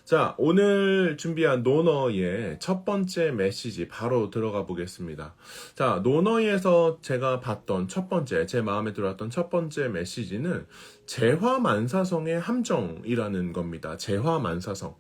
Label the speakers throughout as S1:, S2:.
S1: 자, 오늘 준비한 노너의 첫 번째 메시지 바로 들어가 보겠습니다. 자, 노너에서 제가 봤던 첫 번째, 제 마음에 들어왔던 첫 번째 메시지는 재화만사성의 함정이라는 겁니다. 재화만사성.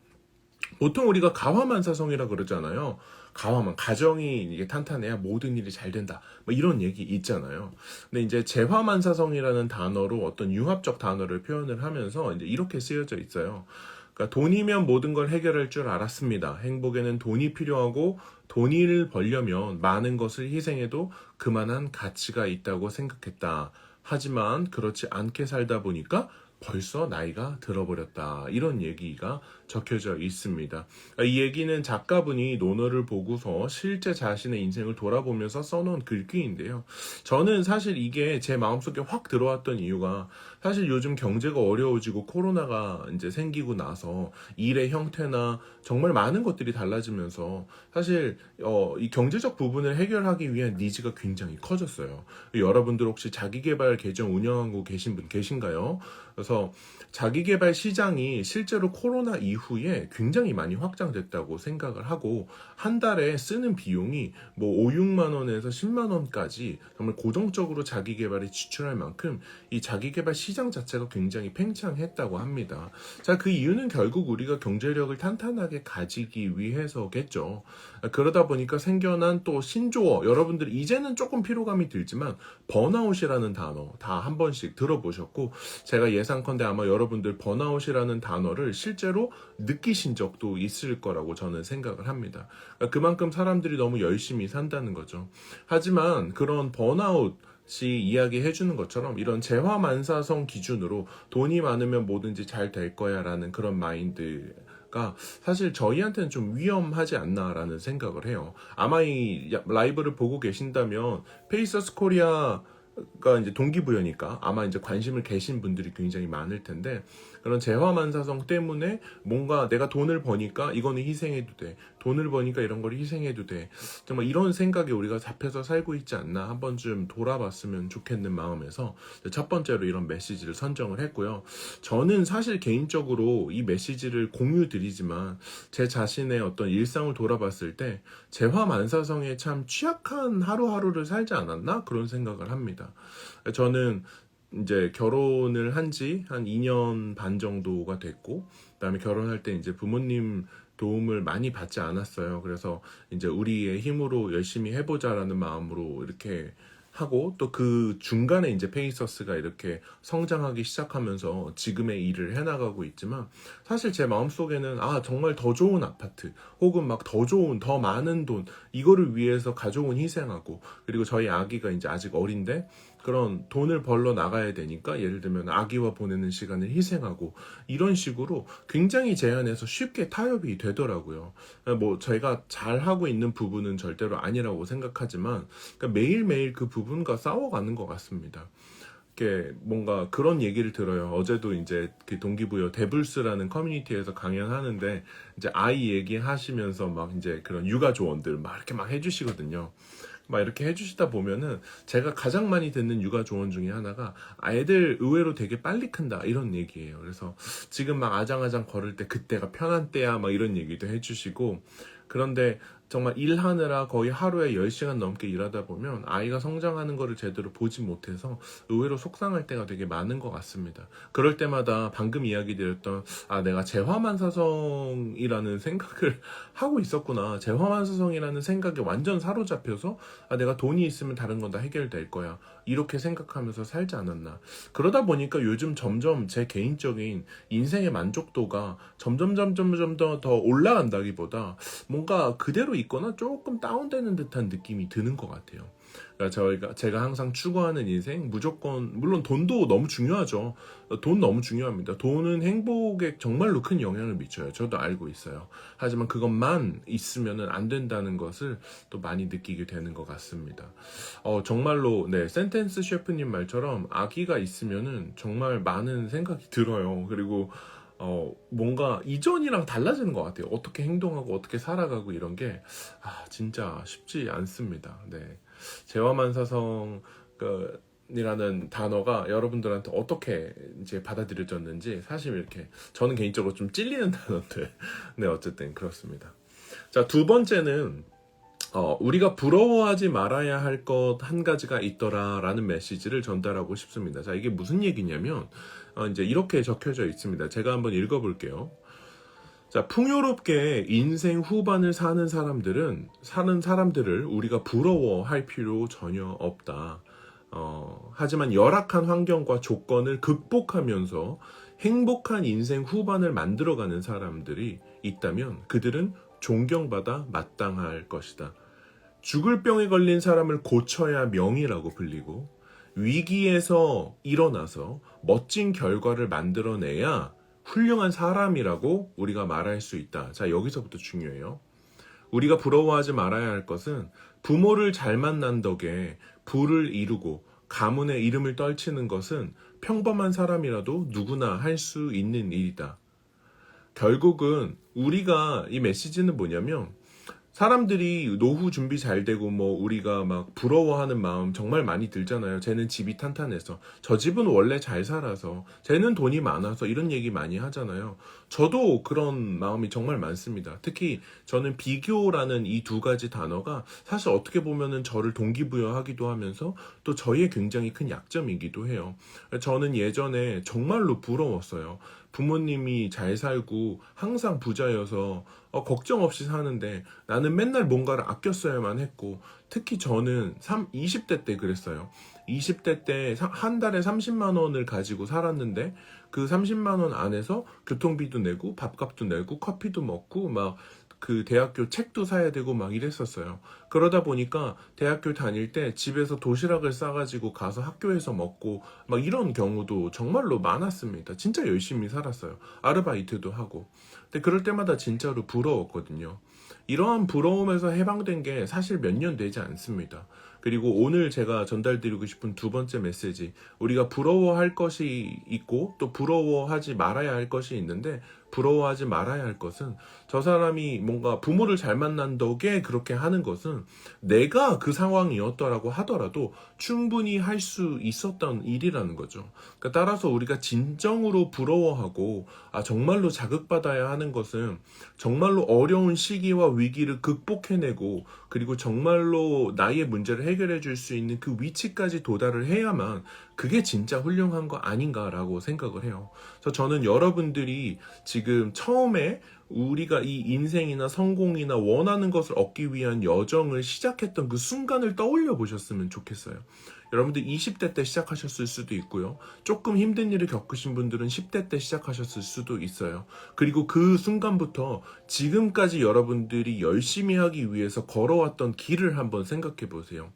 S1: 보통 우리가 가화만사성이라 그러잖아요. 가화만, 가정이 이게 탄탄해야 모든 일이 잘 된다. 뭐 이런 얘기 있잖아요. 근데 이제 재화만사성이라는 단어로 어떤 융합적 단어를 표현을 하면서 이제 이렇게 쓰여져 있어요. 그러니까 돈이면 모든 걸 해결할 줄 알았습니다. 행복에는 돈이 필요하고 돈을 벌려면 많은 것을 희생해도 그만한 가치가 있다고 생각했다. 하지만 그렇지 않게 살다 보니까 벌써 나이가 들어버렸다. 이런 얘기가 적혀져 있습니다. 이 얘기는 작가분이 논어를 보고서 실제 자신의 인생을 돌아보면서 써놓은 글귀인데요. 저는 사실 이게 제 마음속에 확 들어왔던 이유가 사실 요즘 경제가 어려워지고 코로나가 이제 생기고 나서 일의 형태나 정말 많은 것들이 달라지면서 사실 이 경제적 부분을 해결하기 위한 니즈가 굉장히 커졌어요. 여러분들 혹시 자기계발 계정 운영하고 계신 분 계신가요? 그래서 자기계발 시장이 실제로 코로나 이후에 굉장히 많이 확장됐다고 생각을 하고 한 달에 쓰는 비용이 뭐 5, 6만 원에서 10만 원까지 정말 고정적으로 자기계발에 지출할 만큼 이 자기계발 시장 자체가 굉장히 팽창했다고 합니다. 자, 그 이유는 결국 우리가 경제력을 탄탄하게 가지기 위해서겠죠. 그러다 보니까 생겨난 또 신조어, 여러분들 이제는 조금 피로감이 들지만 번아웃이라는 단어 다 한 번씩 들어보셨고 제가 예상컨대 아마 여러분들 번아웃이라는 단어를 실제로 느끼신 적도 있을 거라고 저는 생각을 합니다. 그만큼 사람들이 너무 열심히 산다는 거죠. 하지만 그런 번아웃 이 이야기해주는 것처럼 이런 재화만사성 기준으로 돈이 많으면 뭐든지 잘 될 거야 라는 그런 마인드가 사실 저희한테는 좀 위험하지 않나라는 생각을 해요. 아마 이 라이브를 보고 계신다면 페이서스 코리아가 이제 동기부여니까 아마 이제 관심을 계신 분들이 굉장히 많을 텐데 그런 재화만사성 때문에 뭔가 내가 돈을 버니까 이거는 희생해도 돼. 돈을 버니까 이런 걸 희생해도 돼. 정말 이런 생각에 우리가 잡혀서 살고 있지 않나 한 번쯤 돌아봤으면 좋겠는 마음에서 첫 번째로 이런 메시지를 선정을 했고요. 저는 사실 개인적으로 이 메시지를 공유 드리지만 제 자신의 어떤 일상을 돌아봤을 때 재화만사성에 참 취약한 하루하루를 살지 않았나 그런 생각을 합니다. 저는 이제 결혼을 한 지 한 2년 반 정도가 됐고, 그다음에 결혼할 때 이제 부모님 도움을 많이 받지 않았어요. 그래서 이제 우리의 힘으로 열심히 해보자라는 마음으로 이렇게 하고 또 그 중간에 이제 페이서스가 이렇게 성장하기 시작하면서 지금의 일을 해나가고 있지만 사실 제 마음속에는 정말 더 좋은 아파트 혹은 막 더 좋은 더 많은 돈 이거를 위해서 가족은 희생하고 그리고 저희 아기가 이제 아직 어린데 그런 돈을 벌러 나가야 되니까 예를 들면 아기와 보내는 시간을 희생하고 이런 식으로 굉장히 제한해서 쉽게 타협이 되더라고요. 뭐 저희가 잘하고 있는 부분은 절대로 아니라고 생각하지만 그러니까 매일매일 그 부분과 싸워가는 것 같습니다. 이렇게 뭔가 그런 얘기를 들어요. 어제도 이제 그 동기부여 데블스라는 커뮤니티에서 강연하는데 이제 아이 얘기하시면서 막 이제 그런 육아 조언들 막 이렇게 막 해주시거든요. 막 이렇게 해주시다 보면은 제가 가장 많이 듣는 육아 조언 중에 하나가 애들 의외로 되게 빨리 큰다 이런 얘기예요. 그래서 지금 막 아장아장 걸을 때 그때가 편한 때야 막 이런 얘기도 해주시고 그런데 정말 일하느라 거의 하루에 10시간 넘게 일하다 보면 아이가 성장하는 거를 제대로 보지 못해서 의외로 속상할 때가 되게 많은 것 같습니다. 그럴 때마다 방금 이야기 드렸던 내가 재화만사성이라는 생각을 하고 있었구나. 재화만사성이라는 생각에 완전 사로잡혀서 내가 돈이 있으면 다른 건 다 해결될 거야. 이렇게 생각하면서 살지 않았나. 그러다 보니까 요즘 점점 제 개인적인 인생의 만족도가 점점 더 올라간다기보다 뭔가 그대로 있거나 조금 다운되는 듯한 느낌이 드는 것 같아요. 그러니까 제가 항상 추구하는 인생 무조건 물론 돈도 너무 중요하죠. 돈 너무 중요합니다. 돈은 행복에 정말로 큰 영향을 미쳐요. 저도 알고 있어요. 하지만 그것만 있으면은 안 된다는 것을 또 많이 느끼게 되는 것 같습니다. 정말로 네 센텐스 셰프님 말처럼 아기가 있으면은 정말 많은 생각이 들어요. 그리고 뭔가 이전이랑 달라지는 것 같아요. 어떻게 행동하고 어떻게 살아가고 이런 게 진짜 쉽지 않습니다. 네. 재화만사성 이라는 단어가 여러분들한테 어떻게 이제 받아들여졌는지 사실 이렇게 저는 개인적으로 좀 찔리는 단어인데 네 어쨌든 그렇습니다. 자, 두 번째는 우리가 부러워하지 말아야 할 것 한 가지가 있더라라는 메시지를 전달하고 싶습니다. 자, 이게 무슨 얘기냐면 이제 이렇게 적혀져 있습니다. 제가 한번 읽어볼게요. 자, 풍요롭게 인생 후반을 사는 사람들을 우리가 부러워할 필요 전혀 없다. 하지만 열악한 환경과 조건을 극복하면서 행복한 인생 후반을 만들어가는 사람들이 있다면 그들은 존경받아 마땅할 것이다. 죽을 병에 걸린 사람을 고쳐야 명이라고 불리고 위기에서 일어나서 멋진 결과를 만들어내야 훌륭한 사람이라고 우리가 말할 수 있다. 자, 여기서부터 중요해요. 우리가 부러워하지 말아야 할 것은 부모를 잘 만난 덕에 부를 이루고 가문의 이름을 떨치는 것은 평범한 사람이라도 누구나 할 수 있는 일이다. 결국은 우리가 이 메시지는 뭐냐면 사람들이 노후 준비 잘 되고 뭐 우리가 막 부러워하는 마음 정말 많이 들잖아요. 쟤는 집이 탄탄해서, 저 집은 원래 잘 살아서, 쟤는 돈이 많아서 이런 얘기 많이 하잖아요. 저도 그런 마음이 정말 많습니다. 특히 저는 비교라는 이 두 가지 단어가 사실 어떻게 보면은 저를 동기부여하기도 하면서 또 저희의 굉장히 큰 약점이기도 해요. 저는 예전에 정말로 부러웠어요. 부모님이 잘 살고 항상 부자여서 걱정 없이 사는데 나는 맨날 뭔가를 아껴 써야만 했고, 특히 저는 20대 때 그랬어요. 20대 때 한 달에 30만 원을 가지고 살았는데 그 30만 원 안에서 교통비도 내고 밥값도 내고 커피도 먹고 막 그 대학교 책도 사야 되고 막 이랬었어요. 그러다 보니까 대학교 다닐 때 집에서 도시락을 싸가지고 가서 학교에서 먹고 막 이런 경우도 정말로 많았습니다. 진짜 열심히 살았어요. 아르바이트도 하고. 근데 그럴 때마다 진짜로 부러웠거든요. 이러한 부러움에서 해방된 게 사실 몇 년 되지 않습니다. 그리고 오늘 제가 전달드리고 싶은 두 번째 메시지, 우리가 부러워할 것이 있고 또 부러워하지 말아야 할 것이 있는데, 부러워하지 말아야 할 것은 저 사람이 뭔가 부모를 잘 만난 덕에 그렇게 하는 것은 내가 그 상황이었더라고 하더라도 충분히 할 수 있었던 일이라는 거죠. 그러니까 따라서 우리가 진정으로 부러워하고 정말로 자극받아야 하는 것은 정말로 어려운 시기와 위기를 극복해내고 그리고 정말로 나의 문제를 해결해 줄 수 있는 그 위치까지 도달을 해야만 그게 진짜 훌륭한 거 아닌가라고 생각을 해요. 그래서 저는 여러분들이 지금 처음에 우리가 이 인생이나 성공이나 원하는 것을 얻기 위한 여정을 시작했던 그 순간을 떠올려 보셨으면 좋겠어요. 여러분들 20대 때 시작하셨을 수도 있고요. 조금 힘든 일을 겪으신 분들은 10대 때 시작하셨을 수도 있어요. 그리고 그 순간부터 지금까지 여러분들이 열심히 하기 위해서 걸어왔던 길을 한번 생각해 보세요.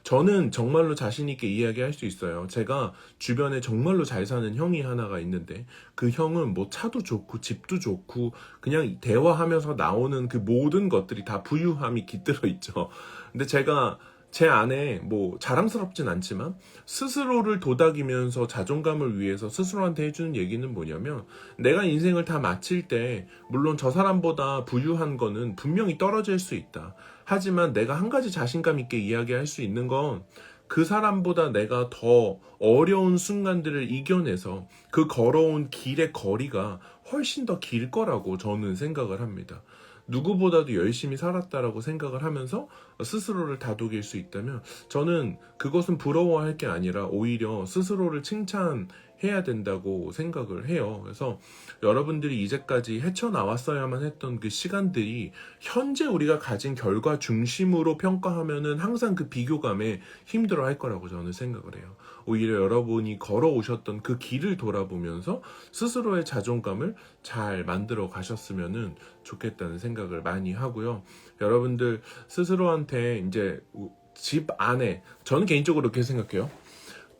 S1: 저는 정말로 자신 있게 이야기할 수 있어요. 제가 주변에 정말로 잘 사는 형이 하나가 있는데 그 형은 뭐 차도 좋고 집도 좋고 그냥 대화하면서 나오는 그 모든 것들이 다 부유함이 깃들어 있죠. 근데 제가 제 안에 뭐 자랑스럽진 않지만 스스로를 도닥이면서 자존감을 위해서 스스로한테 해주는 얘기는 뭐냐면, 내가 인생을 다 마칠 때 물론 저 사람보다 부유한 거는 분명히 떨어질 수 있다. 하지만 내가 한 가지 자신감 있게 이야기할 수 있는 건 그 사람보다 내가 더 어려운 순간들을 이겨내서 그 걸어온 길의 거리가 훨씬 더 길 거라고 저는 생각을 합니다. 누구보다도 열심히 살았다라고 생각을 하면서 스스로를 다독일 수 있다면 저는 그것은 부러워할 게 아니라 오히려 스스로를 칭찬해야 된다고 생각을 해요. 그래서 여러분들이 이제까지 헤쳐나왔어야만 했던 그 시간들이 현재 우리가 가진 결과 중심으로 평가하면은 항상 그 비교감에 힘들어 할 거라고 저는 생각을 해요. 오히려 여러분이 걸어오셨던 그 길을 돌아보면서 스스로의 자존감을 잘 만들어 가셨으면 좋겠다는 생각을 많이 하고요. 여러분들 스스로한테 이제 집 안에, 저는 개인적으로 그렇게 생각해요.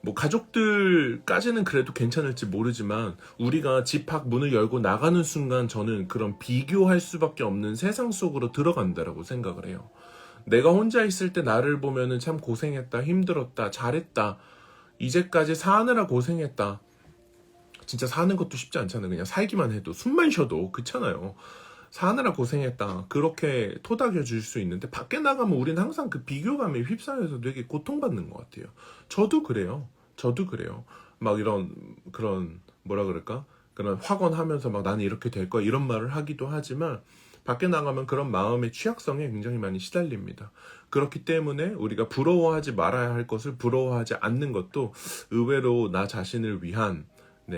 S1: 뭐 가족들까지는 그래도 괜찮을지 모르지만 우리가 집 밖 문을 열고 나가는 순간 저는 그런 비교할 수밖에 없는 세상 속으로 들어간다라고 생각을 해요. 내가 혼자 있을 때 나를 보면은 참 고생했다, 힘들었다, 잘했다, 이제까지 사느라 고생했다. 진짜 사는 것도 쉽지 않잖아요. 그냥 살기만 해도, 숨만 쉬어도 그렇잖아요. 사느라 고생했다. 그렇게 토닥여 줄 수 있는데 밖에 나가면 우리는 항상 그 비교감에 휩싸여서 되게 고통받는 것 같아요. 저도 그래요. 저도 그래요. 막 이런 그런 뭐라 그럴까? 그런 확언하면서 막 나는 이렇게 될 거야 이런 말을 하기도 하지만 밖에 나가면 그런 마음의 취약성에 굉장히 많이 시달립니다. 그렇기 때문에 우리가 부러워하지 말아야 할 것을 부러워하지 않는 것도 의외로 나 자신을 위한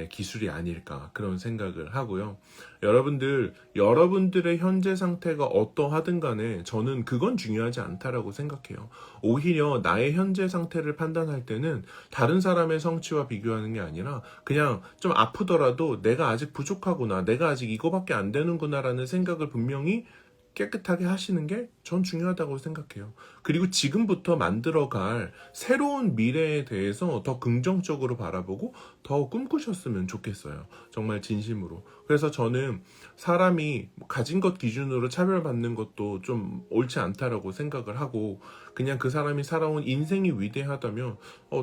S1: 기술이 아닐까 그런 생각을 하고요. 여러분들의 현재 상태가 어떠하든 간에 저는 그건 중요하지 않다라고 생각해요. 오히려 나의 현재 상태를 판단할 때는 다른 사람의 성취와 비교하는 게 아니라 그냥 좀 아프더라도 내가 아직 부족하구나, 내가 아직 이거밖에 안 되는구나라는 생각을 분명히 깨끗하게 하시는 게 전 중요하다고 생각해요. 그리고 지금부터 만들어갈 새로운 미래에 대해서 더 긍정적으로 바라보고 더 꿈꾸셨으면 좋겠어요. 정말 진심으로. 그래서 저는 사람이 가진 것 기준으로 차별받는 것도 좀 옳지 않다라고 생각을 하고 그냥 그 사람이 살아온 인생이 위대하다면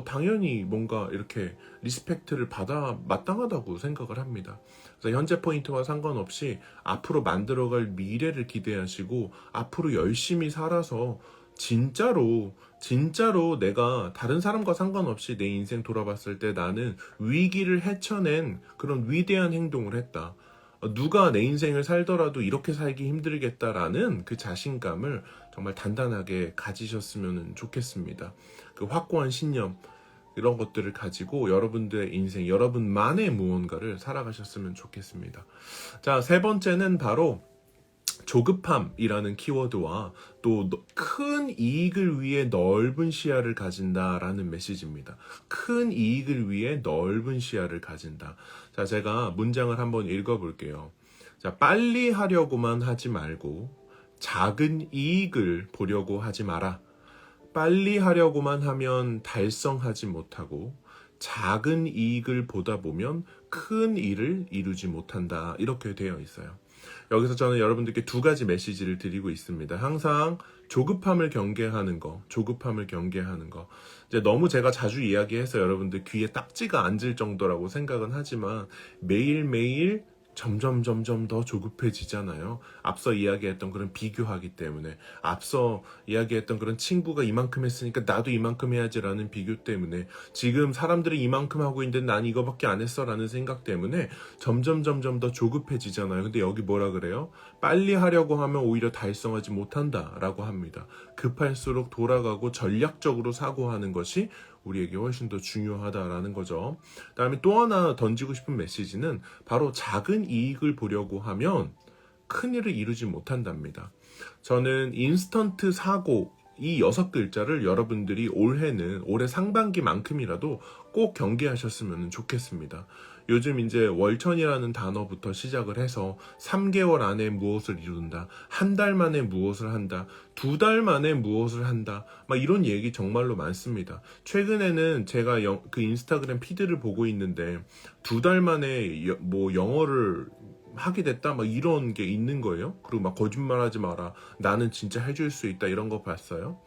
S1: 당연히 뭔가 이렇게 리스펙트를 받아 마땅하다고 생각을 합니다. 그래서 현재 포인트와 상관없이 앞으로 만들어갈 미래를 기대하시고 앞으로 열심히 살아서 진짜로 내가 다른 사람과 상관없이 내 인생 돌아봤을 때 나는 위기를 헤쳐낸 그런 위대한 행동을 했다. 누가 내 인생을 살더라도 이렇게 살기 힘들겠다라는 그 자신감을 정말 단단하게 가지셨으면 좋겠습니다. 그 확고한 신념 이런 것들을 가지고 여러분들의 인생, 여러분만의 무언가를 살아가셨으면 좋겠습니다. 자, 세 번째는 바로 조급함이라는 키워드와 또 큰 이익을 위해 넓은 시야를 가진다라는 메시지입니다. 큰 이익을 위해 넓은 시야를 가진다. 자, 제가 문장을 한번 읽어볼게요. 자, 빨리 하려고만 하지 말고 작은 이익을 보려고 하지 마라. 빨리 하려고만 하면 달성하지 못하고 작은 이익을 보다 보면 큰 일을 이루지 못한다. 이렇게 되어 있어요. 여기서 저는 여러분들께 두 가지 메시지를 드리고 있습니다. 항상 조급함을 경계하는 거. 이제 너무 제가 자주 이야기해서 여러분들 귀에 딱지가 앉을 정도라고 생각은 하지만 매일매일 점점 더 조급해지잖아요. 앞서 이야기했던 그런 비교하기 때문에, 앞서 이야기했던 그런 친구가 이만큼 했으니까 나도 이만큼 해야지라는 비교 때문에, 지금 사람들이 이만큼 하고 있는데 난 이거밖에 안 했어라는 생각 때문에 점점 더 조급해지잖아요. 근데 여기 뭐라 그래요? 빨리 하려고 하면 오히려 달성하지 못한다라고 합니다. 급할수록 돌아가고 전략적으로 사고하는 것이 우리에게 훨씬 더 중요하다라는 거죠. 그다음에 또 하나 던지고 싶은 메시지는 바로 작은 이익을 보려고 하면 큰 일을 이루지 못한답니다. 저는 인스턴트 사고 이 6글자를 여러분들이 올해 상반기만큼이라도 꼭 경계하셨으면 좋겠습니다. 요즘 이제 월천이라는 단어부터 시작을 해서 3개월 안에 무엇을 이룬다, 한 달 만에 무엇을 한다, 2달 만에 무엇을 한다, 막 이런 얘기 정말로 많습니다. 최근에는 제가 그 인스타그램 피드를 보고 있는데 2달 만에 영어를 하게 됐다 막 이런 게 있는 거예요. 그리고 막 거짓말하지 마라, 나는 진짜 해줄 수 있다, 이런 거 봤어요.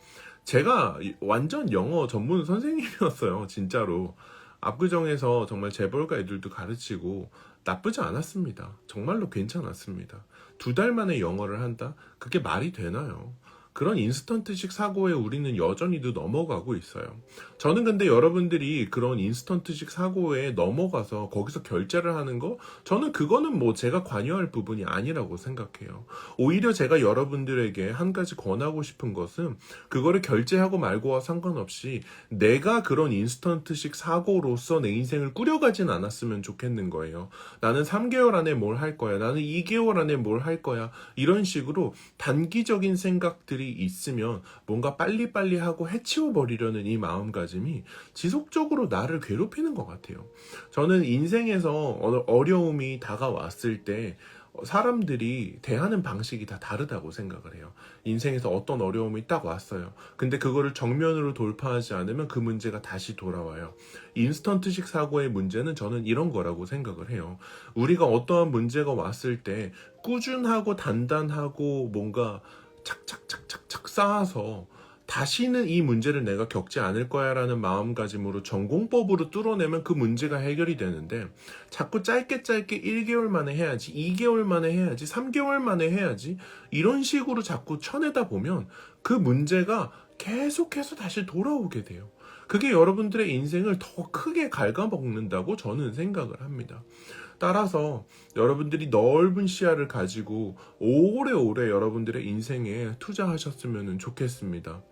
S1: 제가 완전 영어 전문 선생님이었어요. 진짜로 압구정에서 정말 재벌가 애들도 가르치고 나쁘지 않았습니다. 정말로 괜찮았습니다. 2달 만에 영어를 한다? 그게 말이 되나요? 그런 인스턴트식 사고에 우리는 여전히도 넘어가고 있어요. 저는 근데 여러분들이 그런 인스턴트식 사고에 넘어가서 거기서 결제를 하는 거, 저는 그거는 뭐 제가 관여할 부분이 아니라고 생각해요. 오히려 제가 여러분들에게 한 가지 권하고 싶은 것은 그거를 결제하고 말고와 상관없이 내가 그런 인스턴트식 사고로서 내 인생을 꾸려가진 않았으면 좋겠는 거예요. 나는 3개월 안에 뭘 할 거야, 나는 2개월 안에 뭘 할 거야, 이런 식으로 단기적인 생각들이 있으면 뭔가 빨리빨리 하고 해치워버리려는 이 마음가짐이 지속적으로 나를 괴롭히는 것 같아요. 저는 인생에서 어려움이 다가왔을 때 사람들이 대하는 방식이 다 다르다고 생각을 해요. 인생에서 어떤 어려움이 딱 왔어요. 근데 그거를 정면으로 돌파하지 않으면 그 문제가 다시 돌아와요. 인스턴트식 사고의 문제는 저는 이런 거라고 생각을 해요. 우리가 어떠한 문제가 왔을 때 꾸준하고 단단하고 뭔가 착착착착착 쌓아서 다시는 이 문제를 내가 겪지 않을 거야 라는 마음가짐으로 전공법으로 뚫어내면 그 문제가 해결이 되는데, 자꾸 짧게 1개월 만에 해야지, 2개월 만에 해야지, 3개월 만에 해야지, 이런 식으로 자꾸 쳐내다 보면 그 문제가 계속해서 다시 돌아오게 돼요. 그게 여러분들의 인생을 더 크게 갉아먹는다고 저는 생각을 합니다. 따라서 여러분들이 넓은 시야를 가지고 오래오래 여러분들의 인생에 투자하셨으면 좋겠습니다.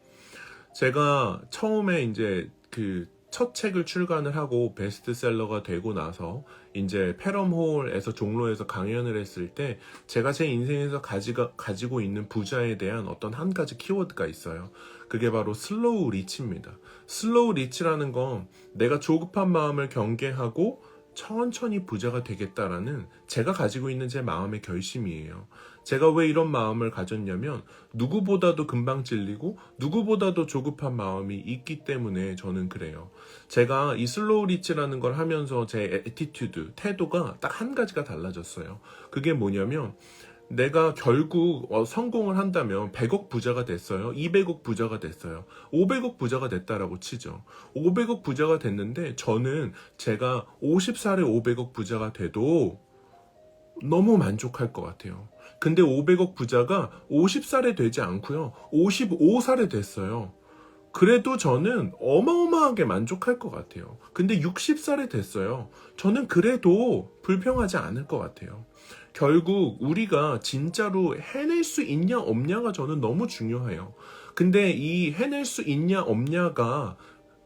S1: 제가 처음에 이제 그 첫 책을 출간을 하고 베스트셀러가 되고 나서 이제 패럼홀에서 종로에서 강연을 했을 때 제가 제 인생에서 가지고 있는 부자에 대한 어떤 한 가지 키워드가 있어요. 그게 바로 슬로우 리치입니다. 슬로우 리치라는 건 내가 조급한 마음을 경계하고 천천히 부자가 되겠다라는 제가 가지고 있는 제 마음의 결심이에요. 제가 왜 이런 마음을 가졌냐면 누구보다도 금방 찔리고 누구보다도 조급한 마음이 있기 때문에 저는 그래요. 제가 이 슬로우 리치라는 걸 하면서 제 애티튜드, 태도가 딱 한 가지가 달라졌어요. 그게 뭐냐면 내가 결국 성공을 한다면 100억 부자가 됐어요. 200억 부자가 됐어요. 500억 부자가 됐다라고 치죠. 500억 부자가 됐는데 저는 제가 50살에 500억 부자가 돼도 너무 만족할 것 같아요. 근데 500억 부자가 50살에 되지 않고요. 55살에 됐어요. 그래도 저는 어마어마하게 만족할 것 같아요. 근데 60살에 됐어요. 저는 그래도 불평하지 않을 것 같아요. 결국 우리가 진짜로 해낼 수 있냐 없냐가 저는 너무 중요해요. 근데 이 해낼 수 있냐 없냐가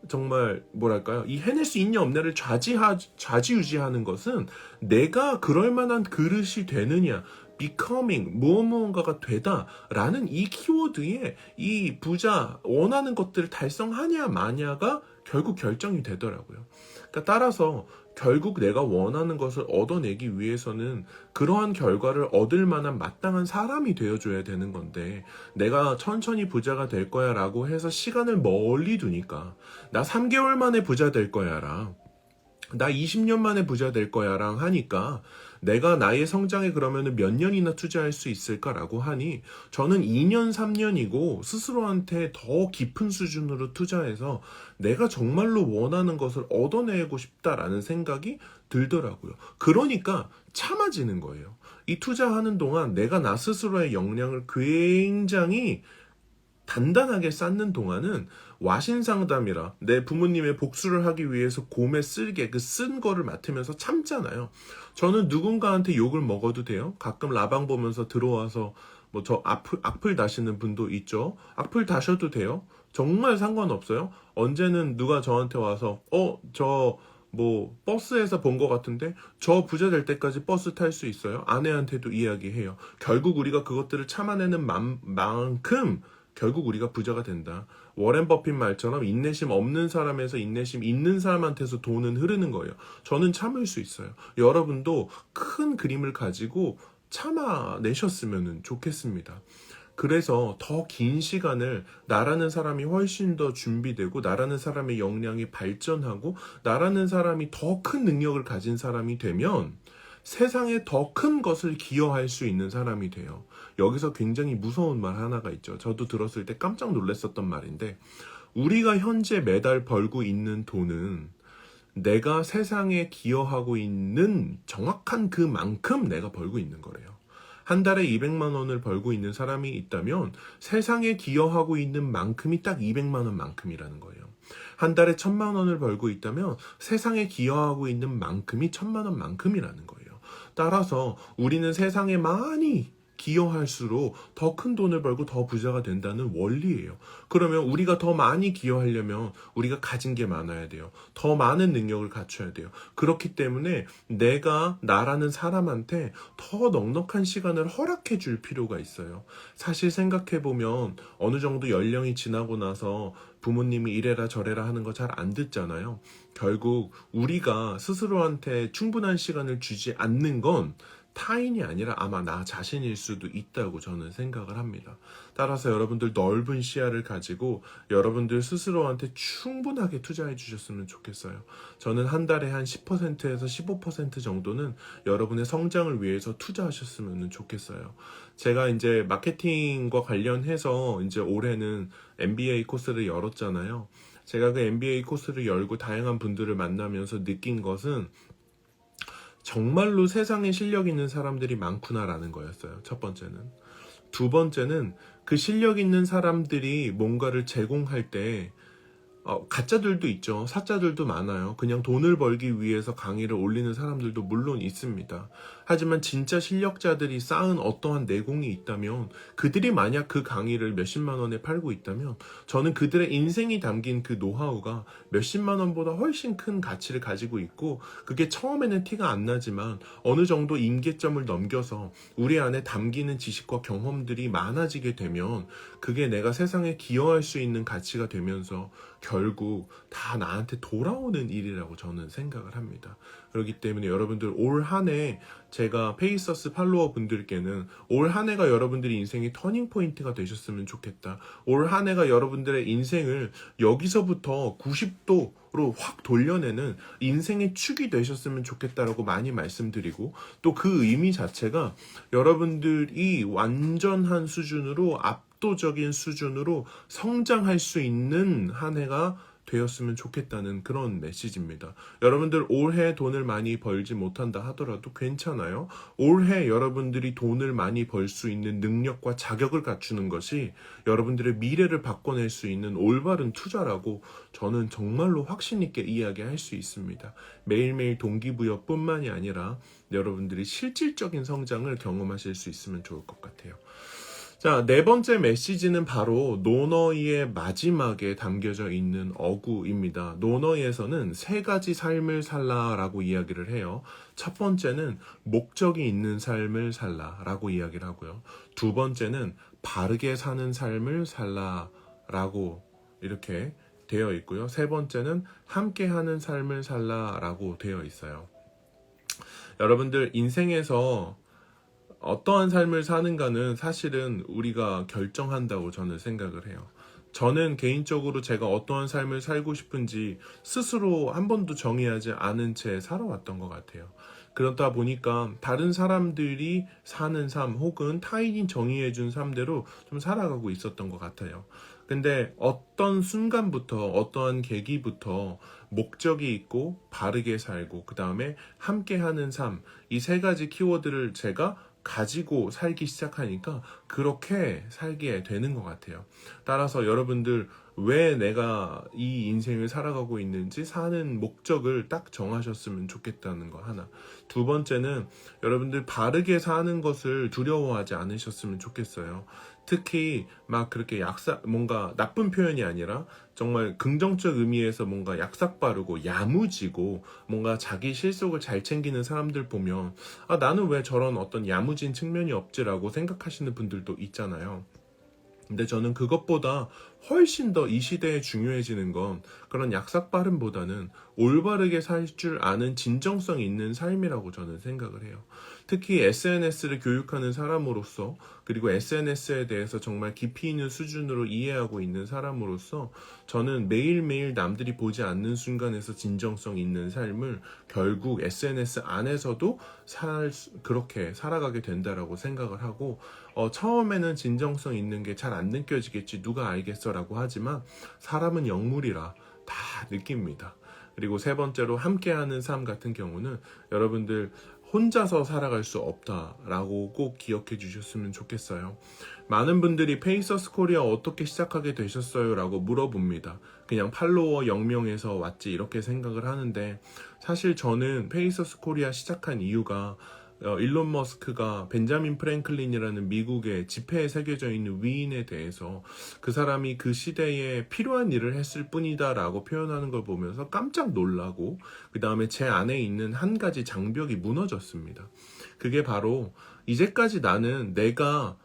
S1: 정말 뭐랄까요? 이 해낼 수 있냐 없냐를 좌지우지하는 것은 내가 그럴 만한 그릇이 되느냐, becoming, 무언가가 되다라는 이 키워드에 이 부자 원하는 것들을 달성하냐 마냐가 결국 결정이 되더라고요. 그러니까 따라서 결국 내가 원하는 것을 얻어내기 위해서는 그러한 결과를 얻을 만한 마땅한 사람이 되어줘야 되는 건데, 내가 천천히 부자가 될 거야 라고 해서 시간을 멀리 두니까 나 3개월 만에 부자 될 거야 랑 나 20년 만에 부자 될 거야 랑 하니까 내가 나의 성장에 그러면 몇 년이나 투자할 수 있을까라고 하니 저는 2년, 3년이고 스스로한테 더 깊은 수준으로 투자해서 내가 정말로 원하는 것을 얻어내고 싶다라는 생각이 들더라고요. 그러니까 참아지는 거예요. 이 투자하는 동안 내가 나 스스로의 역량을 굉장히 단단하게 쌓는 동안은 와신상담이라 내 부모님의 복수를 하기 위해서 곰에 쓸개 그 쓴 거를 맡으면서 참잖아요. 저는 누군가한테 욕을 먹어도 돼요. 가끔 라방 보면서 들어와서 뭐 저 악플 다시는 분도 있죠. 악플 다셔도 돼요. 정말 상관없어요. 언제는 누가 저한테 와서 저 뭐 버스에서 본 것 같은데 저 부자 될 때까지 버스 탈 수 있어요? 아내한테도 이야기해요. 결국 우리가 그것들을 참아내는 만큼 결국 우리가 부자가 된다. 워렌 버핏 말처럼 인내심 없는 사람에서 인내심 있는 사람한테서 돈은 흐르는 거예요. 저는 참을 수 있어요. 여러분도 큰 그림을 가지고 참아내셨으면 좋겠습니다. 그래서 더 긴 시간을 나라는 사람이 훨씬 더 준비되고 나라는 사람의 역량이 발전하고 나라는 사람이 더 큰 능력을 가진 사람이 되면 세상에 더 큰 것을 기여할 수 있는 사람이 돼요. 여기서 굉장히 무서운 말 하나가 있죠. 저도 들었을 때 깜짝 놀랐었던 말인데, 우리가 현재 매달 벌고 있는 돈은 내가 세상에 기여하고 있는 정확한 그만큼 내가 벌고 있는 거래요. 한 달에 200만 원을 벌고 있는 사람이 있다면 세상에 기여하고 있는 만큼이 딱 200만 원만큼이라는 거예요. 한 달에 1000만 원을 벌고 있다면 세상에 기여하고 있는 만큼이 1000만 원만큼이라는 거예요. 따라서 우리는 세상에 많이 기여할수록 더 큰 돈을 벌고 더 부자가 된다는 원리예요. 그러면 우리가 더 많이 기여하려면 우리가 가진 게 많아야 돼요. 더 많은 능력을 갖춰야 돼요. 그렇기 때문에 내가 나라는 사람한테 더 넉넉한 시간을 허락해 줄 필요가 있어요. 사실 생각해보면 어느 정도 연령이 지나고 나서 부모님이 이래라 저래라 하는 거 잘 안 듣잖아요. 결국 우리가 스스로한테 충분한 시간을 주지 않는 건 타인이 아니라 아마 나 자신일 수도 있다고 저는 생각을 합니다. 따라서 여러분들 넓은 시야를 가지고 여러분들 스스로한테 충분하게 투자해 주셨으면 좋겠어요. 저는 한 달에 한 10%에서 15% 정도는 여러분의 성장을 위해서 투자하셨으면 좋겠어요. 제가 이제 마케팅과 관련해서 이제 올해는 MBA 코스를 열었잖아요. 제가 그 MBA 코스를 열고 다양한 분들을 만나면서 느낀 것은 정말로 세상에 실력 있는 사람들이 많구나라는 거였어요. 첫 번째는. 두 번째는 그 실력 있는 사람들이 뭔가를 제공할 때 가짜들도 있죠. 사짜들도 많아요. 그냥 돈을 벌기 위해서 강의를 올리는 사람들도 물론 있습니다. 하지만 진짜 실력자들이 쌓은 어떠한 내공이 있다면, 그들이 만약 그 강의를 몇십만 원에 팔고 있다면, 저는 그들의 인생이 담긴 그 노하우가 몇십만 원보다 훨씬 큰 가치를 가지고 있고, 그게 처음에는 티가 안 나지만 어느 정도 임계점을 넘겨서 우리 안에 담기는 지식과 경험들이 많아지게 되면 그게 내가 세상에 기여할 수 있는 가치가 되면서 결국 다 나한테 돌아오는 일이라고 저는 생각을 합니다. 그렇기 때문에 여러분들 올 한 해 제가 페이서스 팔로워 분들께는 올 한 해가 여러분들의 인생의 터닝 포인트가 되셨으면 좋겠다. 올 한 해가 여러분들의 인생을 여기서부터 90도로 확 돌려내는 인생의 축이 되셨으면 좋겠다라고 많이 말씀드리고, 또 그 의미 자체가 여러분들이 완전한 수준으로 압도적인 수준으로 성장할 수 있는 한 해가 되었으면 좋겠다는 그런 메시지입니다. 여러분들 올해 돈을 많이 벌지 못한다 하더라도 괜찮아요. 올해 여러분들이 돈을 많이 벌 수 있는 능력과 자격을 갖추는 것이 여러분들의 미래를 바꿔낼 수 있는 올바른 투자라고 저는 정말로 확신 있게 이야기할 수 있습니다. 매일매일 동기부여뿐만이 아니라 여러분들이 실질적인 성장을 경험하실 수 있으면 좋을 것 같아요. 자, 네 번째 메시지는 바로 노너이의 마지막에 담겨져 있는 어구입니다. 노너이에서는 세 가지 삶을 살라라고 이야기를 해요. 첫 번째는 목적이 있는 삶을 살라라고 이야기를 하고요. 두 번째는 바르게 사는 삶을 살라라고 이렇게 되어 있고요. 세 번째는 함께하는 삶을 살라라고 되어 있어요. 여러분들 인생에서 어떠한 삶을 사는가는 사실은 우리가 결정한다고 저는 생각을 해요. 저는 개인적으로 제가 어떠한 삶을 살고 싶은지 스스로 한 번도 정의하지 않은 채 살아왔던 것 같아요. 그렇다 보니까 다른 사람들이 사는 삶 혹은 타인이 정의해준 삶대로 좀 살아가고 있었던 것 같아요. 근데 어떤 순간부터 어떠한 계기부터 목적이 있고 바르게 살고 그 다음에 함께하는 삶, 이 세 가지 키워드를 제가 가지고 살기 시작하니까 그렇게 살게 되는 것 같아요. 따라서 여러분들 왜 내가 이 인생을 살아가고 있는지 사는 목적을 딱 정하셨으면 좋겠다는 거 하나. 두 번째는 여러분들 바르게 사는 것을 두려워하지 않으셨으면 좋겠어요. 특히 막 그렇게 뭔가 나쁜 표현이 아니라 정말 긍정적 의미에서 뭔가 약삭빠르고 야무지고 뭔가 자기 실속을 잘 챙기는 사람들 보면 나는 왜 저런 어떤 야무진 측면이 없지라고 생각하시는 분들도 있잖아요. 근데 저는 그것보다 훨씬 더 이 시대에 중요해지는 건 그런 약삭빠름보다는 올바르게 살 줄 아는 진정성 있는 삶이라고 저는 생각을 해요. 특히 SNS를 교육하는 사람으로서, 그리고 SNS에 대해서 정말 깊이 있는 수준으로 이해하고 있는 사람으로서 저는 매일매일 남들이 보지 않는 순간에서 진정성 있는 삶을 결국 SNS 안에서도 그렇게 살아가게 된다라고 생각을 하고, 처음에는 진정성 있는 게 잘 안 느껴지겠지 누가 알겠어 라고 하지만 사람은 영물이라 다 느낍니다. 그리고 세 번째로 함께하는 삶 같은 경우는 여러분들 혼자서 살아갈 수 없다라고 꼭 기억해 주셨으면 좋겠어요. 많은 분들이 페이서스 코리아 어떻게 시작하게 되셨어요? 라고 물어봅니다. 그냥 팔로워 0명에서 왔지 이렇게 생각을 하는데, 사실 저는 페이서스 코리아 시작한 이유가 일론 머스크가 벤자민 프랭클린이라는 미국의 지폐에 새겨져 있는 위인에 대해서 그 사람이 그 시대에 필요한 일을 했을 뿐이다 라고 표현하는 걸 보면서 깜짝 놀라고, 그 다음에 제 안에 있는 한 가지 장벽이 무너졌습니다. 그게 바로 이제까지 나는 내가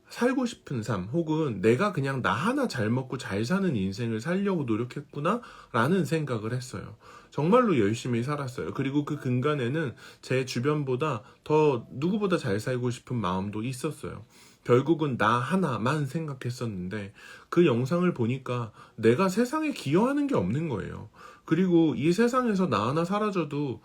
S1: 살고 싶은 삶, 혹은 내가 그냥 나 하나 잘 먹고 잘 사는 인생을 살려고 노력했구나 라는 생각을 했어요. 정말로 열심히 살았어요. 그리고 그 근간에는 제 주변보다 더 누구보다 잘 살고 싶은 마음도 있었어요. 결국은 나 하나만 생각했었는데 그 영상을 보니까 내가 세상에 기여하는 게 없는 거예요. 그리고 이 세상에서 나 하나 사라져도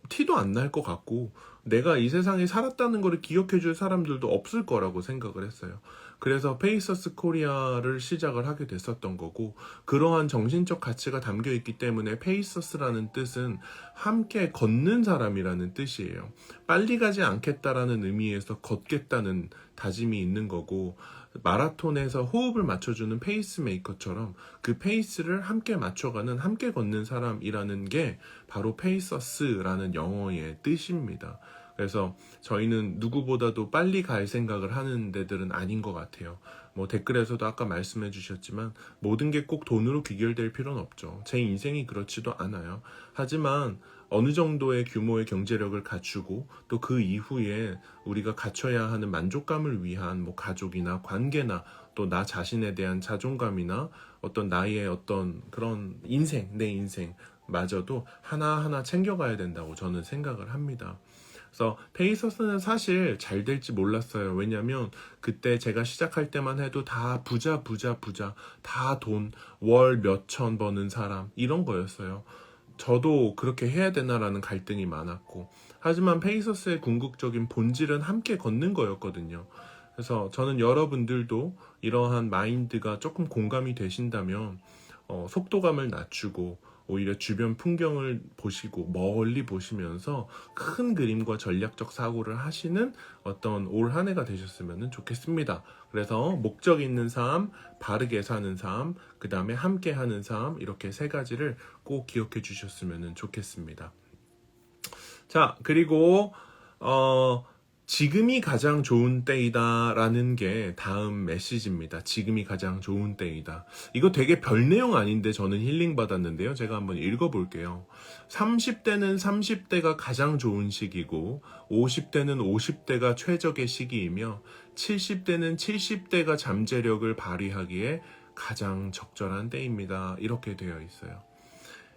S1: 티도 안 날 것 같고 내가 이 세상에 살았다는 것을 기억해 줄 사람들도 없을 거라고 생각을 했어요. 그래서 페이서스 코리아를 시작을 하게 됐었던 거고, 그러한 정신적 가치가 담겨 있기 때문에 페이서스라는 뜻은 함께 걷는 사람이라는 뜻이에요. 빨리 가지 않겠다라는 의미에서 걷겠다는 다짐이 있는 거고, 마라톤에서 호흡을 맞춰주는 페이스메이커처럼 그 페이스를 함께 맞춰가는, 함께 걷는 사람이라는 게 바로 페이서스라는 영어의 뜻입니다. 그래서 저희는 누구보다도 빨리 갈 생각을 하는 데들은 아닌 것 같아요. 뭐 댓글에서도 아까 말씀해 주셨지만 모든 게 꼭 돈으로 귀결될 필요는 없죠. 제 인생이 그렇지도 않아요. 하지만 어느 정도의 규모의 경제력을 갖추고 또 그 이후에 우리가 갖춰야 하는 만족감을 위한 뭐 가족이나 관계나 또 나 자신에 대한 자존감이나 어떤 나의 어떤 그런 인생, 내 인생 마저도 하나하나 챙겨가야 된다고 저는 생각을 합니다. 그래서 페이서스는 사실 잘 될지 몰랐어요. 왜냐면 그때 제가 시작할 때만 해도 다 부자 다 돈 월 몇천 버는 사람 이런 거였어요. 저도 그렇게 해야 되나라는 갈등이 많았고, 하지만 페이서스의 궁극적인 본질은 함께 걷는 거였거든요. 그래서 저는 여러분들도 이러한 마인드가 조금 공감이 되신다면 속도감을 낮추고 오히려 주변 풍경을 보시고 멀리 보시면서 큰 그림과 전략적 사고를 하시는 어떤 올 한 해가 되셨으면 좋겠습니다. 그래서 목적 있는 삶, 바르게 사는 삶, 그 다음에 함께 하는 삶, 이렇게 세 가지를 꼭 기억해 주셨으면 좋겠습니다. 자, 그리고 지금이 가장 좋은 때이다 라는 게 다음 메시지입니다. 지금이 가장 좋은 때이다. 이거 되게 별 내용 아닌데 저는 힐링 받았는데요. 제가 한번 읽어볼게요. 30대는 30대가 가장 좋은 시기고 50대는 50대가 최적의 시기이며 70대는 70대가 잠재력을 발휘하기에 가장 적절한 때입니다. 이렇게 되어 있어요.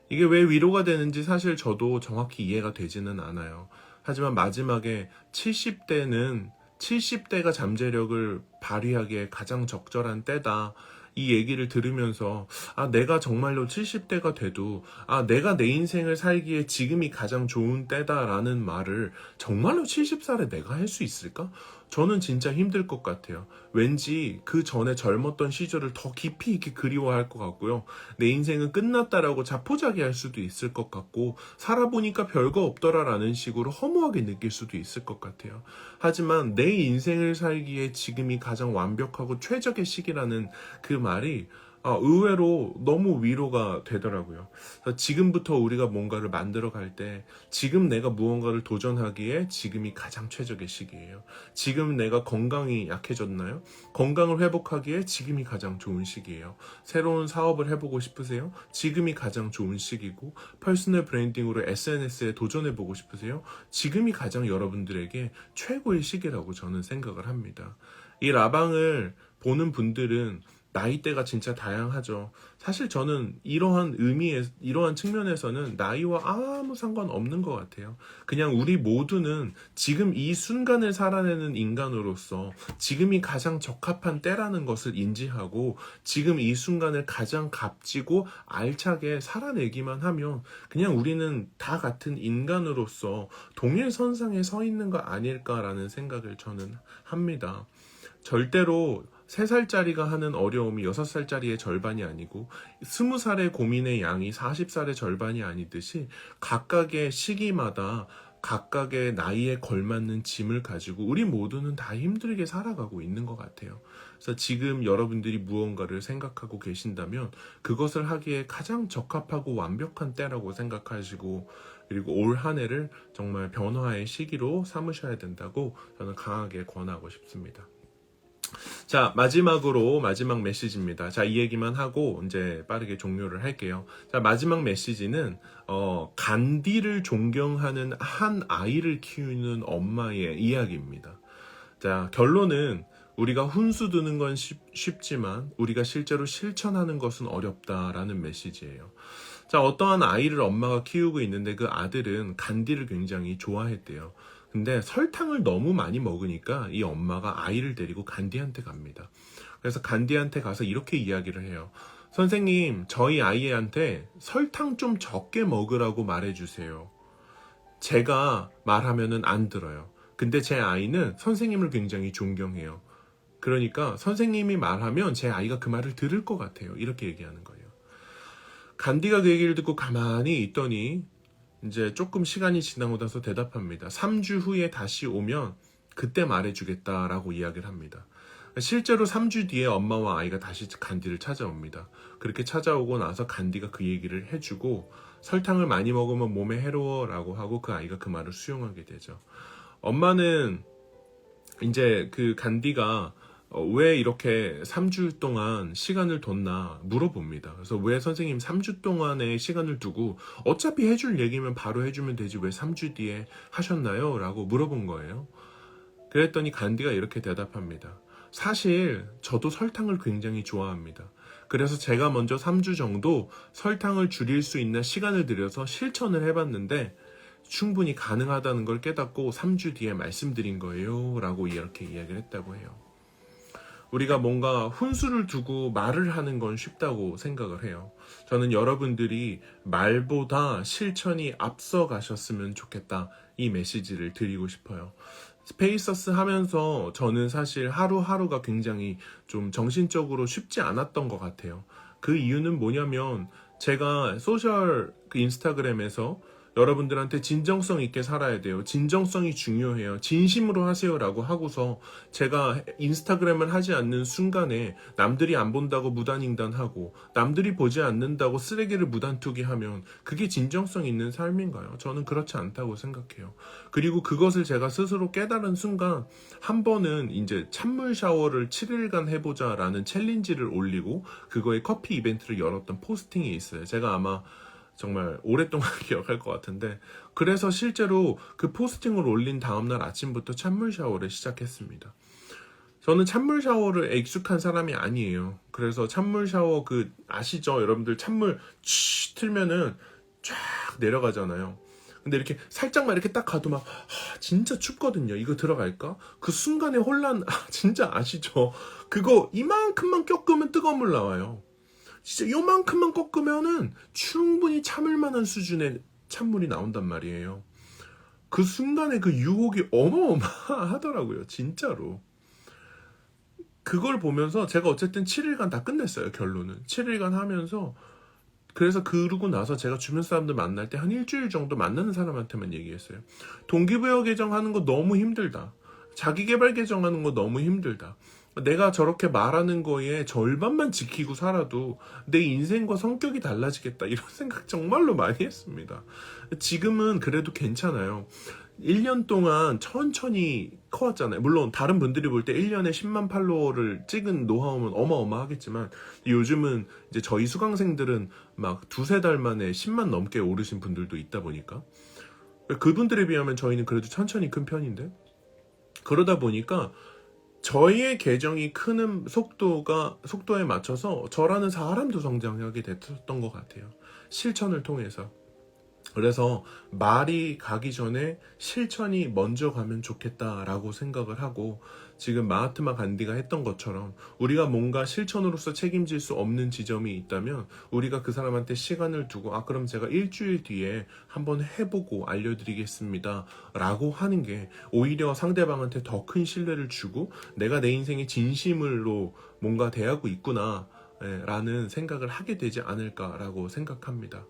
S1: 이게 왜 위로가 되는지 사실 저도 정확히 이해가 되지는 않아요. 하지만 마지막에 70대가 잠재력을 발휘하기에 가장 적절한 때다. 이 얘기를 들으면서 내가 정말로 70대가 돼도 내가 내 인생을 살기에 지금이 가장 좋은 때다라는 말을 정말로 70살에 내가 할 수 있을까? 저는 진짜 힘들 것 같아요. 왠지 그 전에 젊었던 시절을 더 깊이 있게 그리워할 것 같고요. 내 인생은 끝났다라고 자포자기할 수도 있을 것 같고, 살아보니까 별거 없더라라는 식으로 허무하게 느낄 수도 있을 것 같아요. 하지만 내 인생을 살기에 지금이 가장 완벽하고 최적의 시기라는 그 말이 의외로 너무 위로가 되더라고요. 지금부터 우리가 뭔가를 만들어 갈 때 지금 내가 무언가를 도전하기에 지금이 가장 최적의 시기예요. 지금 내가 건강이 약해졌나요? 건강을 회복하기에 지금이 가장 좋은 시기예요. 새로운 사업을 해보고 싶으세요? 지금이 가장 좋은 시기고, 퍼스널 브랜딩으로 SNS에 도전해보고 싶으세요? 지금이 가장 여러분들에게 최고의 시기라고 저는 생각을 합니다. 이 라방을 보는 분들은 나이대가 진짜 다양하죠. 사실 저는 이러한 측면에서는 나이와 아무 상관없는 것 같아요. 그냥 우리 모두는 지금 이 순간을 살아내는 인간으로서 지금이 가장 적합한 때라는 것을 인지하고 지금 이 순간을 가장 값지고 알차게 살아내기만 하면 그냥 우리는 다 같은 인간으로서 동일선상에 서 있는 거 아닐까라는 생각을 저는 합니다. 절대로 3살짜리가 하는 어려움이 6살짜리의 절반이 아니고 20살의 고민의 양이 40살의 절반이 아니듯이 각각의 시기마다 각각의 나이에 걸맞는 짐을 가지고 우리 모두는 다 힘들게 살아가고 있는 것 같아요. 그래서 지금 여러분들이 무언가를 생각하고 계신다면 그것을 하기에 가장 적합하고 완벽한 때라고 생각하시고, 그리고 올 한 해를 정말 변화의 시기로 삼으셔야 된다고 저는 강하게 권하고 싶습니다. 자, 마지막 메시지입니다. 자, 이 얘기만 하고 이제 빠르게 종료를 할게요. 자, 마지막 메시지는 간디를 존경하는 한 아이를 키우는 엄마의 이야기입니다. 자, 결론은 우리가 훈수 두는 건 쉽지만 우리가 실제로 실천하는 것은 어렵다라는 메시지예요. 자, 어떠한 아이를 엄마가 키우고 있는데 그 아들은 간디를 굉장히 좋아했대요. 근데 설탕을 너무 많이 먹으니까 이 엄마가 아이를 데리고 간디한테 갑니다. 그래서 간디한테 가서 이렇게 이야기를 해요. 선생님, 저희 아이한테 설탕 좀 적게 먹으라고 말해주세요. 제가 말하면은 안 들어요. 근데 제 아이는 선생님을 굉장히 존경해요. 그러니까 선생님이 말하면 제 아이가 그 말을 들을 것 같아요. 이렇게 얘기하는 거예요. 간디가 그 얘기를 듣고 가만히 있더니 이제 조금 시간이 지나고 나서 대답합니다. 3주 후에 다시 오면 그때 말해주겠다라고 이야기를 합니다. 실제로 3주 뒤에 엄마와 아이가 다시 간디를 찾아옵니다. 그렇게 찾아오고 나서 간디가 그 얘기를 해주고 설탕을 많이 먹으면 몸에 해로워라고 하고 그 아이가 그 말을 수용하게 되죠. 엄마는 이제 그 간디가 왜 이렇게 3주 동안 시간을 뒀나 물어봅니다. 그래서 왜 선생님 3주 동안의 시간을 두고 어차피 해줄 얘기면 바로 해주면 되지 왜 3주 뒤에 하셨나요? 라고 물어본 거예요. 그랬더니 간디가 이렇게 대답합니다. 사실 저도 설탕을 굉장히 좋아합니다. 그래서 제가 먼저 3주 정도 설탕을 줄일 수 있는 시간을 들여서 실천을 해봤는데 충분히 가능하다는 걸 깨닫고 3주 뒤에 말씀드린 거예요. 라고 이렇게 이야기를 했다고 해요. 우리가 뭔가 훈수를 두고 말을 하는 건 쉽다고 생각을 해요. 저는 여러분들이 말보다 실천이 앞서 가셨으면 좋겠다. 이 메시지를 드리고 싶어요. 스페이서스 하면서 저는 사실 하루하루가 굉장히 좀 정신적으로 쉽지 않았던 것 같아요. 그 이유는 뭐냐면 제가 소셜 인스타그램에서 여러분들한테 진정성 있게 살아야 돼요. 진정성이 중요해요. 진심으로 하세요라고 하고서 제가 인스타그램을 하지 않는 순간에 남들이 안 본다고 무단횡단하고 남들이 보지 않는다고 쓰레기를 무단투기하면 그게 진정성 있는 삶인가요? 저는 그렇지 않다고 생각해요. 그리고 그것을 제가 스스로 깨달은 순간 한 번은 이제 찬물 샤워를 7일간 해보자라는 챌린지를 올리고 그거에 커피 이벤트를 열었던 포스팅이 있어요. 제가 아마 정말 오랫동안 기억할 것 같은데 그래서 실제로 그 포스팅을 올린 다음날 아침부터 찬물 샤워를 시작했습니다. 저는 찬물 샤워를 익숙한 사람이 아니에요. 그래서 찬물 샤워 아시죠? 여러분들 찬물 틀면은 쫙 내려가잖아요. 근데 이렇게 살짝만 이렇게 딱 가도 막 진짜 춥거든요. 이거 들어갈까? 그 순간의 혼란 진짜 아시죠? 그거 이만큼만 껴끄면 뜨거운 물 나와요. 진짜 요만큼만 꺾으면은 충분히 참을 만한 수준의 찬물이 나온단 말이에요. 그 순간에 그 유혹이 어마어마하더라고요. 진짜로. 그걸 보면서 제가 어쨌든 7일간 다 끝냈어요. 결론은. 7일간 하면서 그래서 그러고 나서 제가 주변 사람들 만날 때 한 일주일 정도 만나는 사람한테만 얘기했어요. 동기부여 계정하는 거 너무 힘들다. 자기개발 계정하는 거 너무 힘들다. 내가 저렇게 말하는 거에 절반만 지키고 살아도 내 인생과 성격이 달라지겠다 이런 생각 정말로 많이 했습니다. 지금은 그래도 괜찮아요. 1년 동안 천천히 커왔잖아요. 물론 다른 분들이 볼 때 1년에 10만 팔로워를 찍은 노하우는 어마어마하겠지만 요즘은 이제 저희 수강생들은 막 두세 달 만에 10만 넘게 오르신 분들도 있다 보니까 그분들에 비하면 저희는 그래도 천천히 큰 편인데 그러다 보니까 저희의 계정이 크는 속도에 맞춰서 저라는 사람도 성장하게 됐던 것 같아요. 실천을 통해서. 그래서 말이 가기 전에 실천이 먼저 가면 좋겠다라고 생각을 하고 지금 마하트마 간디가 했던 것처럼 우리가 뭔가 실천으로서 책임질 수 없는 지점이 있다면 우리가 그 사람한테 시간을 두고 그럼 제가 일주일 뒤에 한번 해보고 알려드리겠습니다 라고 하는 게 오히려 상대방한테 더 큰 신뢰를 주고 내가 내 인생의 진심으로 뭔가 대하고 있구나 라는 생각을 하게 되지 않을까라고 생각합니다.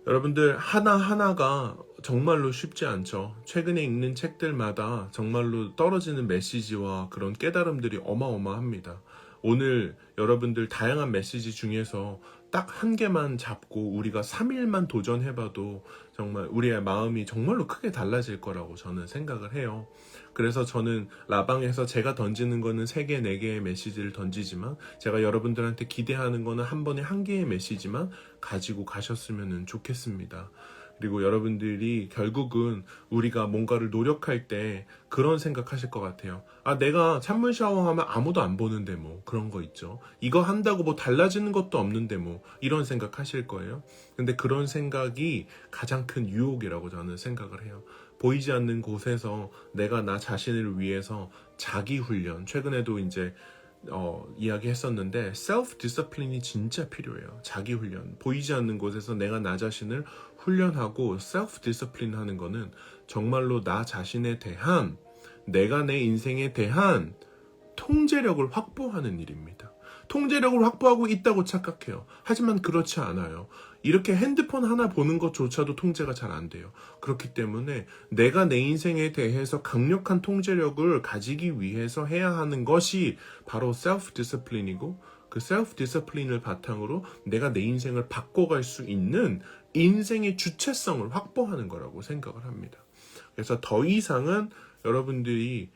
S1: 여러분들 하나하나가 정말로 쉽지 않죠. 최근에 읽는 책들마다 정말로 떨어지는 메시지와 그런 깨달음들이 어마어마합니다. 오늘 여러분들 다양한 메시지 중에서 딱 한 개만 잡고 우리가 3일만 도전해봐도 정말 우리의 마음이 정말로 크게 달라질 거라고 저는 생각을 해요. 그래서 저는 라방에서 제가 던지는 거는 3개, 4개의 메시지를 던지지만 제가 여러분들한테 기대하는 거는 한 번에 1개의 메시지만 가지고 가셨으면 좋겠습니다. 그리고 여러분들이 결국은 우리가 뭔가를 노력할 때 그런 생각하실 것 같아요. 아, 내가 찬물 샤워하면 아무도 안 보는데 뭐 그런 거 있죠. 이거 한다고 뭐 달라지는 것도 없는데 뭐 이런 생각하실 거예요. 근데 그런 생각이 가장 큰 유혹이라고 저는 생각을 해요. 보이지 않는 곳에서 내가 나 자신을 위해서 자기 훈련, 최근에도 이제 이야기했었는데 셀프 디서플린이 진짜 필요해요. 자기 훈련. 보이지 않는 곳에서 내가 나 자신을 훈련하고 셀프 디서플린 하는 거는 정말로 나 자신에 대한 내가 내 인생에 대한 통제력을 확보하는 일입니다. 통제력을 확보하고 있다고 착각해요. 하지만 그렇지 않아요. 이렇게 핸드폰 하나 보는 것조차도 통제가 잘 안 돼요. 그렇기 때문에 내가 내 인생에 대해서 강력한 통제력을 가지기 위해서 해야 하는 것이 바로 셀프 디스플린이고, 그 셀프 디스플린을 바탕으로 내가 내 인생을 바꿔갈 수 있는 인생의 주체성을 확보하는 거라고 생각을 합니다. 그래서 더 이상은 여러분들이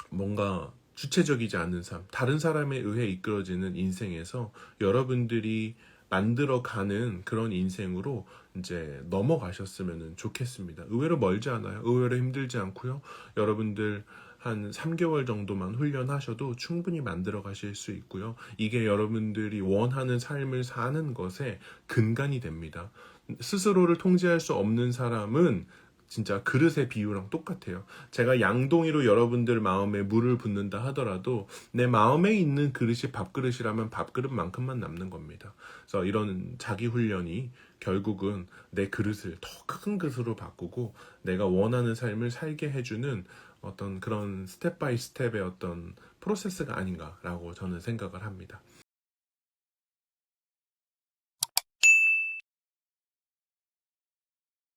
S1: 뭔가 주체적이지 않은 삶, 다른 사람에 의해 이끌어지는 인생에서 여러분들이 만들어가는 그런 인생으로 이제 넘어가셨으면 좋겠습니다. 의외로 멀지 않아요. 의외로 힘들지 않고요. 여러분들 한 3개월 정도만 훈련하셔도 충분히 만들어 가실 수 있고요. 이게 여러분들이 원하는 삶을 사는 것에 근간이 됩니다. 스스로를 통제할 수 없는 사람은 진짜 그릇의 비유랑 똑같아요. 제가 양동이로 여러분들 마음에 물을 붓는다 하더라도 내 마음에 있는 그릇이 밥그릇이라면 밥그릇만큼만 남는 겁니다. 그래서 이런 자기 훈련이 결국은 내 그릇을 더 큰 그릇으로 바꾸고 내가 원하는 삶을 살게 해주는 어떤 그런 스텝 바이 스텝의 어떤 프로세스가 아닌가라고 저는 생각을 합니다.